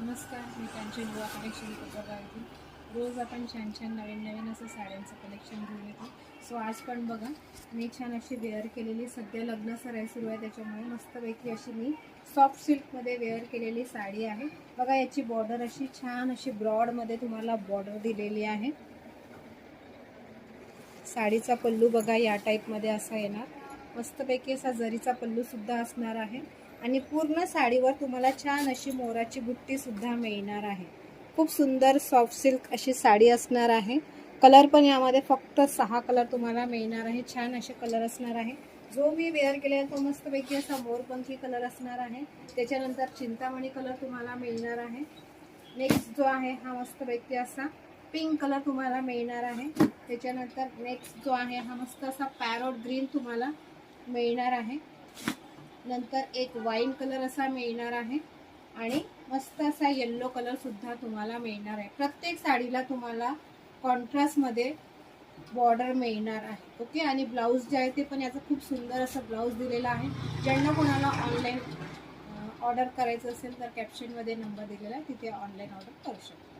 नमस्कार, मी कांचन बुवा कलेक्शन बघायची. रोज आपण छान छान नवीन असं साड्यांचं कलेक्शन घेऊन येतो. सो आज पण बघा मी छान अशी वेअर केलेली, सध्या लग्न सराई सुरू आहे त्याच्यामुळे मस्तपैकी अशी मी सॉफ्ट सिल्कमध्ये वेअर केलेली साडी आहे. बघा याची बॉर्डर अशी छान अशी ब्रॉडमध्ये तुम्हाला बॉर्डर दिलेली आहे. साडीचा पल्लू बघा या टाईपमध्ये असा येणार, मस्तपैकी असा जरीचा पल्लू सुद्धा असणार आहे आणि पूर्ण साडीवर तुम्हाला छान अशी मोराची बुट्टी सुद्धा मिळणार आहे. खूप सुंदर सॉफ्ट सिल्क अशी साडी असणार आहे. कलर पण यामध्ये फक्त 6 कलर तुम्हाला मिळणार आहे. छान असे कलर असणार आहे. जो मी वेअर केलेला तो मस्तपैकी असा मोरपंखी कलर असणार आहे. त्याच्यानंतर चिंतामणी कलर तुम्हाला मिळणार आहे. नेक्स्ट जो आहे हा मस्तपैकी असा पिंक कलर तुम्हाला मिळणार आहे. त्याच्यानंतर नेक्स्ट जो आहे हा मस्त असा पॅरोट ग्रीन तुम्हाला मिळणार आहे. नंतर एक वाईन कलर असा मिळणार आहे आणि मस्त असा येल्लो कलर सुद्धा तुम्हाला मिळणार आहे. प्रत्येक साडीला तुम्हाला कॉन्ट्रास्टमध्ये बॉर्डर मिळणार आहे. ओके, आणि ब्लाऊज जे आहे ते पण याचं खूप सुंदर असं ब्लाऊज दिलेला आहे. ज्यांना कोणाला ऑनलाईन ऑर्डर करायचं असेल तर कॅप्शनमध्ये नंबर दिलेला आहे, तिथे ऑनलाईन ऑर्डर करू शकता.